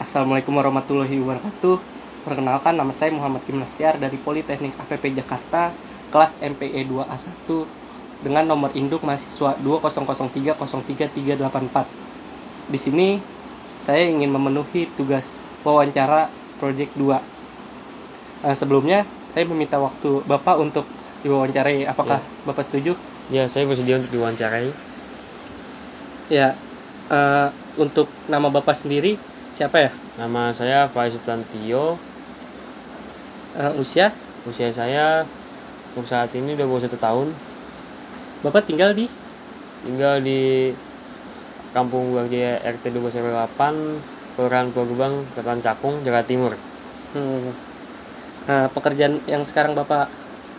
Assalamualaikum warahmatullahi wabarakatuh. Perkenalkan, nama saya Muhammad Gimnastiar dari Politeknik APP Jakarta, kelas MPE 2A1 dengan nomor induk mahasiswa 200303384. Di sini saya ingin memenuhi tugas wawancara proyek 2. Sebelumnya saya meminta waktu Bapak untuk diwawancarai. Apakah Bapak setuju? Ya, saya bersedia untuk diwawancarai. Ya, untuk nama Bapak sendiri siapa ya? Nama saya Faiz Sutantio. Usia? Usia saya untuk saat ini 21 tahun. Bapak tinggal di? Tinggal di Kampung Buarjaya RT 208, Kelurahan Pulau Gebang, Kecamatan Cakung, Jakarta Timur. Pekerjaan yang sekarang Bapak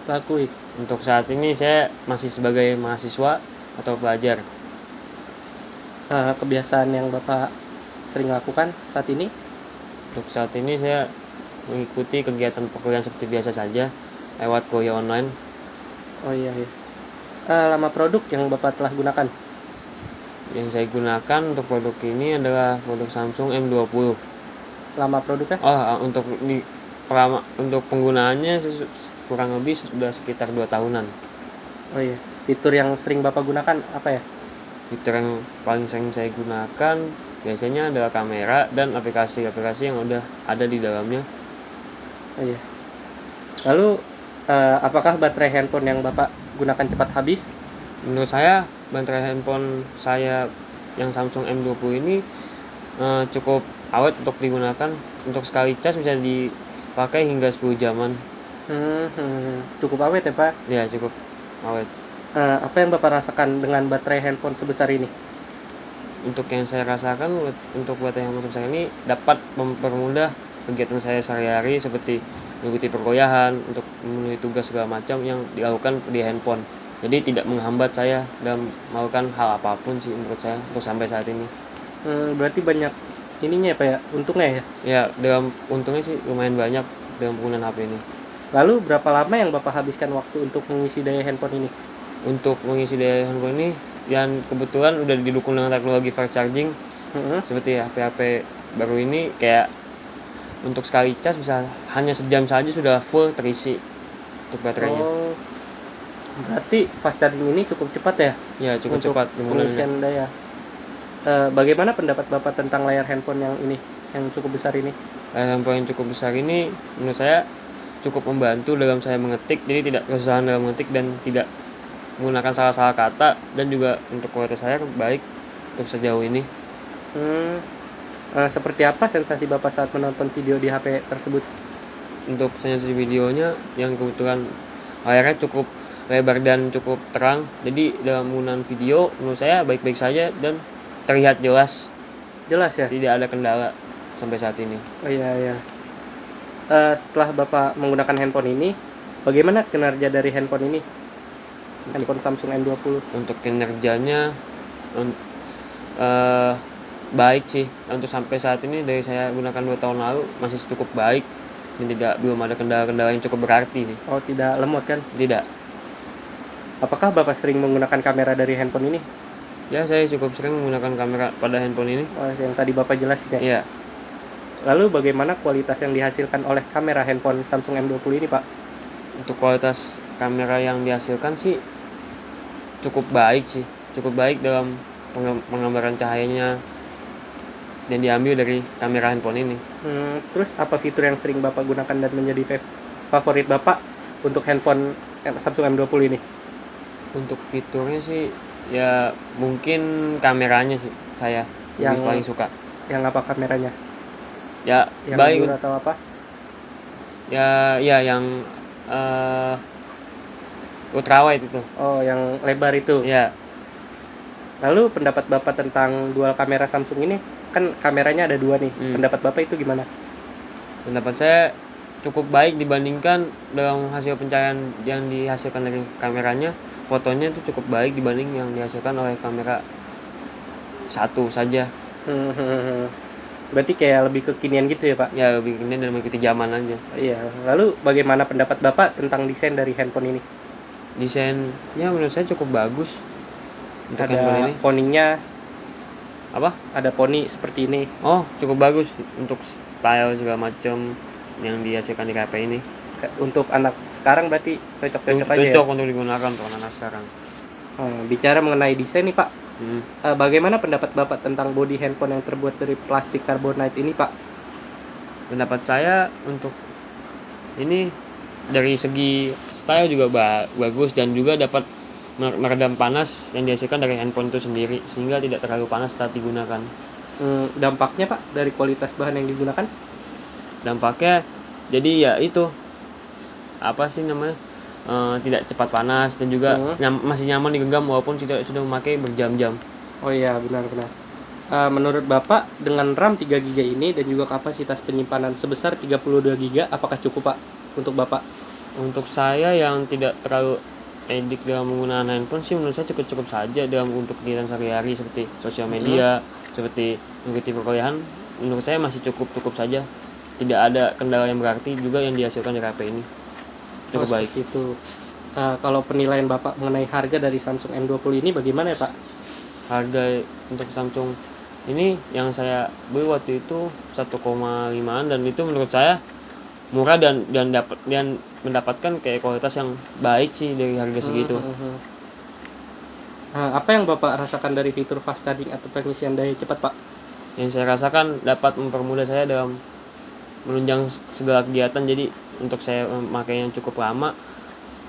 lakui? Untuk saat ini saya masih sebagai mahasiswa atau pelajar. Kebiasaan yang Bapak sering lakukan saat ini? Untuk saat ini saya mengikuti kegiatan perkuliahan seperti biasa saja lewat kuliah online. Oh iya. Lama produk yang Bapak telah gunakan? Yang saya gunakan untuk produk ini adalah produk Samsung M20. Lama produknya? Untuk penggunaannya kurang lebih sudah sekitar 2 tahunan. Oh iya. Fitur yang sering Bapak gunakan apa ya? Fitur yang paling sering saya gunakan biasanya adalah kamera dan aplikasi-aplikasi yang udah ada di dalamnya. Oh iya. Lalu apakah baterai handphone yang Bapak gunakan cepat habis? Menurut saya baterai handphone saya yang Samsung M20 ini cukup awet untuk digunakan. Untuk sekali cas bisa dipakai hingga 10 jaman. Cukup awet ya Pak? Ya, cukup awet. Apa yang Bapak rasakan dengan baterai handphone sebesar ini? Untuk yang saya rasakan untuk baterai handphone sebesar ini dapat mempermudah kegiatan saya sehari-hari seperti mengikuti perkuliahan, untuk memenuhi tugas segala macam yang dilakukan di handphone. Jadi tidak menghambat saya dalam melakukan hal apapun sih menurut saya untuk sampai saat ini. Berarti banyak ininya ya Pak ya, untungnya ya? Ya, dalam untungnya sih lumayan banyak dalam penggunaan HP ini. Lalu berapa lama yang Bapak habiskan waktu untuk mengisi daya handphone ini? Untuk mengisi daya handphone ini yang kebetulan udah didukung dengan teknologi fast charging, seperti HP-HP baru ini, kayak untuk sekali cas bisa hanya sejam saja sudah full terisi untuk baterainya. Oh, berarti fast charging ini cukup cepat ya? Ya, cukup untuk cepat pengisian daya. Bagaimana pendapat Bapak tentang layar handphone yang ini, yang cukup besar ini? Layar handphone yang cukup besar ini menurut saya cukup membantu dalam saya mengetik, jadi tidak kesusahan dalam mengetik dan tidak menggunakan salah-salah kata, dan juga untuk kualitas saya baik untuk sejauh ini. Seperti apa sensasi Bapak saat menonton video di HP tersebut? Untuk sensasi videonya yang kebetulan layarnya cukup lebar dan cukup terang, jadi dalam menggunakan video menurut saya baik-baik saja dan terlihat jelas. Jelas ya? Tidak ada kendala sampai saat ini. Oh iya. Setelah Bapak menggunakan handphone ini, bagaimana kinerja dari handphone ini? Handphone Samsung M20. Untuk kinerjanya baik sih. Untuk sampai saat ini dari saya gunakan 2 tahun lalu masih cukup baik dan belum ada kendala-kendala yang cukup berarti sih. Oh, tidak lemot kan? Tidak. Apakah Bapak sering menggunakan kamera dari handphone ini? Ya, saya cukup sering menggunakan kamera pada handphone ini. Oh, yang tadi Bapak jelasin ya? Iya. Lalu bagaimana kualitas yang dihasilkan oleh kamera handphone Samsung M20 ini Pak? Untuk kualitas kamera yang dihasilkan sih cukup baik dalam penggambaran cahayanya dan diambil dari kamera handphone ini. Terus apa fitur yang sering Bapak gunakan dan menjadi favorit Bapak untuk handphone Samsung M20 ini? Untuk fiturnya sih ya mungkin kameranya sih saya yang paling suka. Yang apa kameranya? Ya, yang baik atau apa? Ya yang ultrawide itu. Oh, yang lebar itu. Ya. Lalu pendapat Bapak tentang dual kamera Samsung ini, kan kameranya ada 2 nih. Pendapat Bapak itu gimana? Pendapat saya cukup baik dibandingkan dalam hasil pencahayaan yang dihasilkan dari kameranya. Fotonya itu cukup baik dibanding yang dihasilkan oleh kamera satu saja. Berarti kayak lebih kekinian gitu ya Pak? Ya, lebih kekinian dan mengikuti zaman aja. Iya. Lalu bagaimana pendapat Bapak tentang desain dari handphone ini? Desainnya menurut saya cukup bagus untuk ada handphone ini. poningnya. Apa? Ada poni seperti ini. Oh, cukup bagus untuk style segala macam yang dihasilkan di KP ini. Untuk anak sekarang berarti cocok-cocok aja ya. Cocok untuk digunakan untuk anak sekarang. Bicara mengenai desain nih Pak, Hmm. bagaimana pendapat Bapak tentang body handphone yang terbuat dari plastik carbonite ini Pak? Pendapat saya untuk ini dari segi style juga bagus dan juga dapat meredam panas yang dihasilkan dari handphone itu sendiri sehingga tidak terlalu panas saat digunakan. Dampaknya Pak dari kualitas bahan yang digunakan? Dampaknya jadi ya itu apa sih namanya, tidak cepat panas dan juga masih nyaman digenggam walaupun sudah memakai berjam-jam. Oh iya, benar-benar. Menurut Bapak dengan RAM 3 GB ini dan juga kapasitas penyimpanan sebesar 32 GB apakah cukup Pak untuk Bapak? Untuk saya yang tidak terlalu edik dalam menggunakan handphone sih menurut saya cukup saja dalam untuk kegiatan sehari-hari seperti sosial media, seperti mengikuti perkuliahan. Menurut saya masih cukup saja. Tidak ada kendala yang berarti juga yang dihasilkan dari HP ini. Cukup baik. Itu. Kalau penilaian Bapak mengenai harga dari Samsung M20 ini bagaimana ya Pak? Harga untuk Samsung ini yang saya beli waktu itu 1,5an dan itu menurut saya murah dan mendapatkan kayak kualitas yang baik sih dari harga segitu. Apa yang Bapak rasakan dari fitur fast charging atau pengisian daya cepat Pak? Yang saya rasakan dapat mempermudah saya dalam menunjang segala kegiatan, jadi untuk saya memakainya cukup lama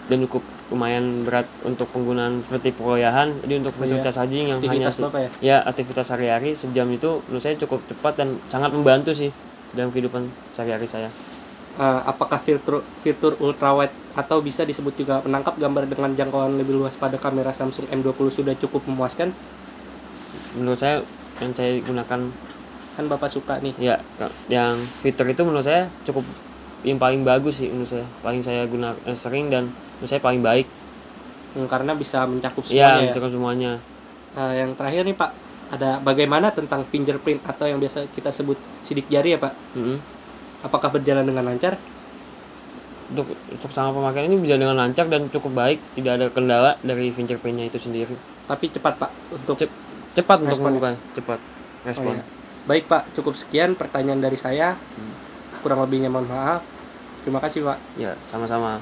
dan cukup lumayan berat untuk penggunaan seperti perkuliahan. Jadi untuk fitur fast charging yang Aktivitas hanya Bapak aktivitas sehari-hari sejam itu menurut saya cukup cepat dan sangat membantu sih dalam kehidupan sehari-hari saya. Apakah fitur ultrawide atau bisa disebut juga menangkap gambar dengan jangkauan lebih luas pada kamera Samsung M20 sudah cukup memuaskan? Menurut saya yang saya gunakan, kan Bapak suka nih. Ya, yang fitur itu menurut saya cukup yang paling bagus sih menurut saya. Paling saya gunakan sering dan menurut saya paling baik. Karena bisa mencakup semuanya. Iya, mencakup semuanya. Yang terakhir nih Pak, ada bagaimana tentang fingerprint atau yang biasa kita sebut sidik jari ya Pak? Apakah berjalan dengan lancar? Untuk sama pemakaian ini berjalan dengan lancar dan cukup baik, tidak ada kendala dari fingerprintnya itu sendiri. Tapi cepat Pak untuk cepat untuk membuka, cepat respon. Baik Pak, cukup sekian pertanyaan dari saya. Kurang lebihnya mohon maaf. Terima kasih Pak. Ya, sama-sama.